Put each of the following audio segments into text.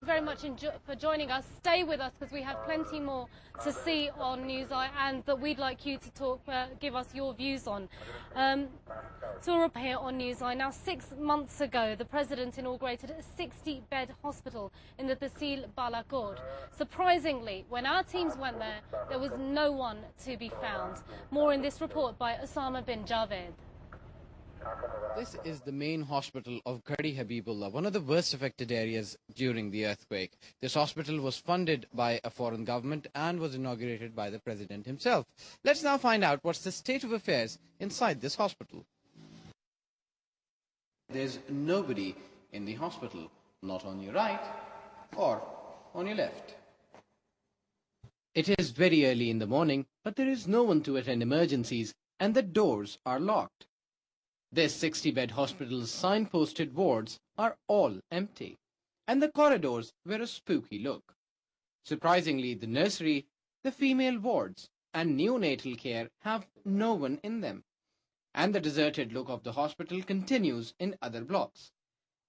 Very much for joining us. Stay with us because we have plenty more to see on Newseye and that we'd like you to give us your views on. To appear on Newseye. Now, 6 months ago, the President inaugurated a 60-bed hospital in the Tehsil Balakot. Surprisingly, when our teams went there was no one to be found. More in this report by Osama bin Javed. This is the main hospital of Garhi Habibullah, one of the worst affected areas during the earthquake. This hospital was funded by a foreign government and was inaugurated by the President himself. Let's now find out what's the state of affairs inside this hospital. There's nobody in the hospital, not on your right or on your left. It is very early in the morning, but there is no one to attend emergencies and the doors are locked. This 60-bed hospital's signposted wards are all empty, and the corridors wear a spooky look. Surprisingly, the nursery, the female wards, and neonatal care have no one in them. And the deserted look of the hospital continues in other blocks.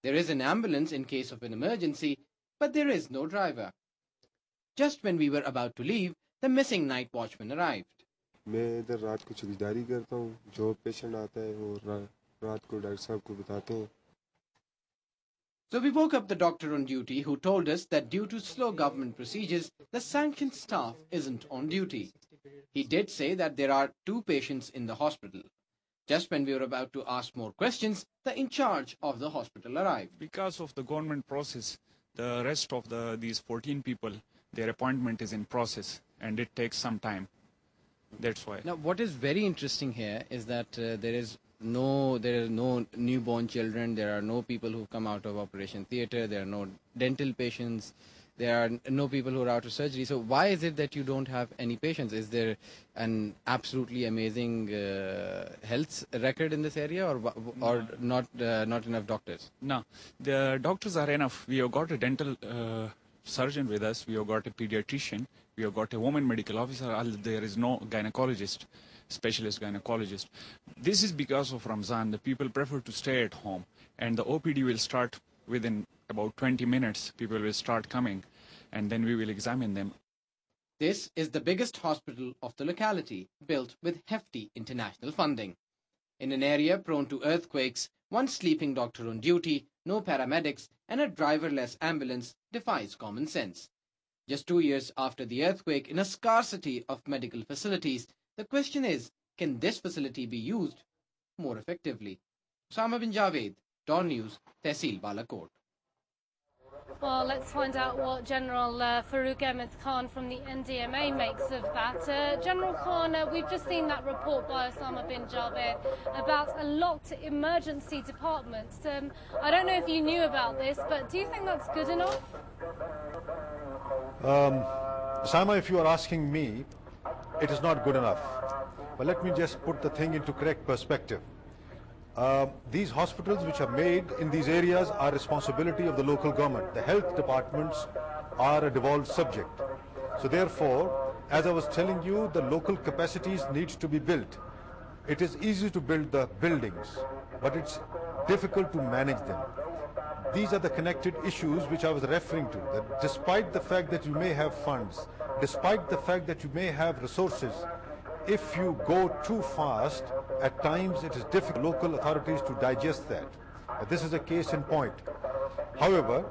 There is an ambulance in case of an emergency, but there is no driver. Just when we were about to leave, the missing night watchman arrived. मैं इधर रात को चौकीदारी करता हूँ जो patient आता है वो रात को डॉक्टर साहब को बताते हैं. So we woke up the doctor on duty who told us that due to slow government procedures, the sanctioned staff isn't on duty. He did say that there are 2 patients in the hospital. Just when we were about to ask more questions, the in charge of the hospital arrived. Because of the government process, the rest of these 14 people, their appointment is in process and it takes some time. That's why. Now, what is very interesting here is that there are no newborn children, there are no people who come out of operation theatre, there are no dental patients, there are no people who are out of surgery. So why is it that you don't have any patients? Is there an absolutely amazing health record in this area, or not enough doctors? No, the doctors are enough. We have got a dental surgeon with us, we have got a pediatrician, we have got a woman medical officer, there is no gynecologist, specialist gynecologist. This is because of Ramzan. The people prefer to stay at home, and the OPD will start within about 20 minutes. People will start coming, and then we will examine them. This is the biggest hospital of the locality, built with hefty international funding. In an area prone to earthquakes, one sleeping doctor on duty, no paramedics, and a driverless ambulance defies common sense. Just 2 years after the earthquake, in a scarcity of medical facilities, the question is, can this facility be used more effectively? Osama bin Javed, Dawn News, Tehsil Balakot. Well, let's find out what General Farouk Ahmed Khan from the NDMA makes of that. General Khan, we've just seen that report by Osama bin Javed about a locked emergency department. I don't know if you knew about this, but do you think that's good enough? Osama, if you are asking me, it is not good enough. But let me just put the thing into correct perspective. These hospitals which are made in these areas are responsibility of the local government. The health departments are a devolved subject. So therefore, as I was telling you, the local capacities needs to be built. It is easy to build the buildings, but it's difficult to manage them. These are the connected issues which I was referring to, that despite the fact that you may have funds, despite the fact that you may have resources, if you go too fast, at times it is difficult for local authorities to digest that. This is a case in point. However,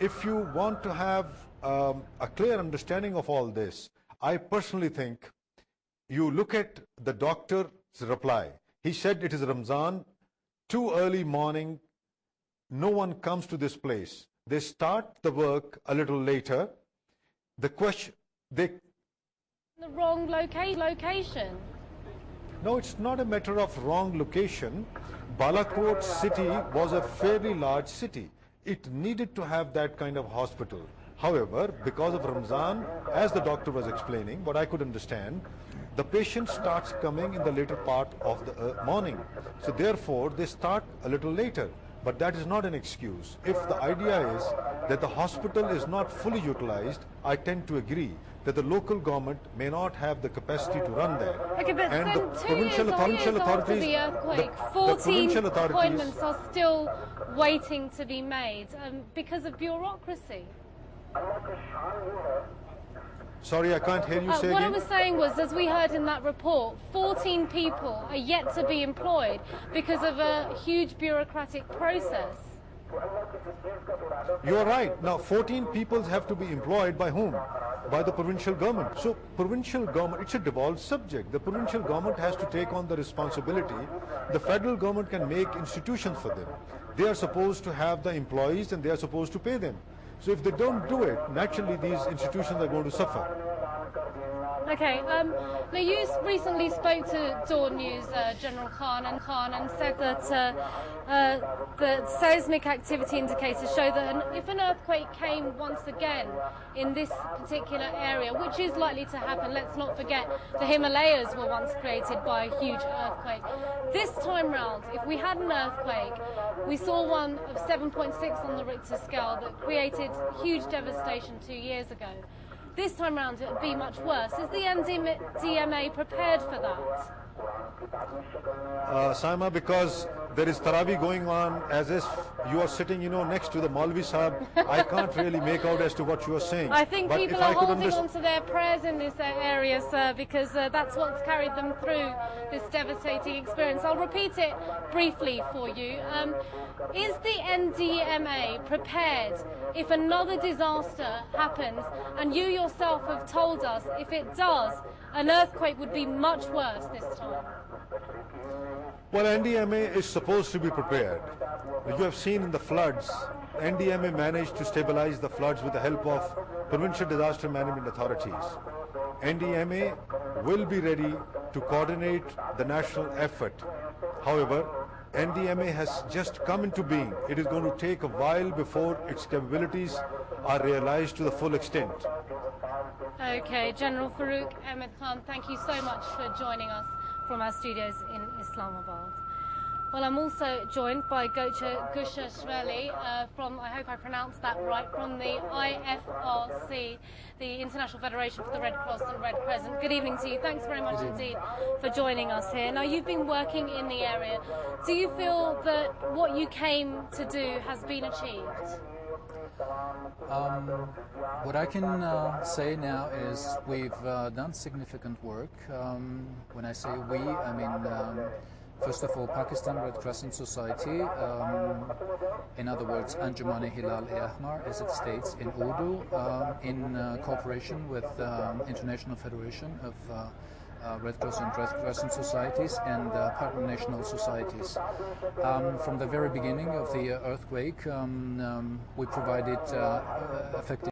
if you want to have a clear understanding of all this, I personally think you look at the doctor's reply. He said it is Ramzan, too early morning, no one comes to this place. They start the work a little later. The question, the wrong location. No, it's not a matter of wrong location. Balakot city was a fairly large city. It needed to have that kind of hospital. However, because of Ramzan, as the doctor was explaining, what I could understand, the patient starts coming in the later part of the morning. So therefore, they start a little later. But that is not an excuse. If the idea is that the hospital is not fully utilized, I tend to agree that the local government may not have the capacity to run that. Okay, but and then the provincial authorities, the earthquake, 14 appointments are still waiting to be made because of bureaucracy. Sorry, I can't hear you say What I again. was saying was, as we heard in that report, 14 people are yet to be employed because of a huge bureaucratic process. You're right. Now, 14 people have to be employed by whom? By the provincial government. So, provincial government, it's a devolved subject. The provincial government has to take on the responsibility. The federal government can make institutions for them. They are supposed to have the employees and they are supposed to pay them. So if they don't do it, naturally these institutions are going to suffer. Okay, now you recently spoke to Dawn News General Khan and said that the seismic activity indicators show that if an earthquake came once again in this particular area, which is likely to happen, let's not forget the Himalayas were once created by a huge earthquake. This time round, if we had an earthquake, we saw one of 7.6 on the Richter scale that created huge devastation 2 years ago. This time round it would be much worse. Is the NDMA prepared for that? Saima, because there is Taraweeh going on as if you are sitting, next to the Maulvi Sahib, I can't really make out as to what you are saying. I think but people are holding on to their prayers in this area, sir, because that's what's carried them through this devastating experience. I'll repeat it briefly for you. Is the NDMA prepared if another disaster happens? And you yourself have told us if it does, an earthquake would be much worse this time. Well, NDMA is supposed to be prepared. You have seen in the floods, NDMA managed to stabilize the floods with the help of provincial disaster management authorities. NDMA will be ready to coordinate the national effort. However, NDMA has just come into being. It is going to take a while before its capabilities are realized to the full extent. Okay, General Farooq Ahmed Khan, thank you so much for joining us from our studios in Islamabad. Well, I'm also joined by Gocha Gushashvili from, I hope I pronounced that right, from the IFRC, the International Federation for the Red Cross and Red Crescent. Good evening to you. Thanks very much indeed for joining us here. Now, you've been working in the area. Do you feel that what you came to do has been achieved? What I can say now is we've done significant work. When I say we, I mean first of all Pakistan Red Crescent Society, in other words Anjuman-e Hilal-e-Ahmar as it states in Urdu, in cooperation with International Federation of Red Cross and Red Crescent Societies and partner national societies. From the very beginning of the earthquake, we provided effective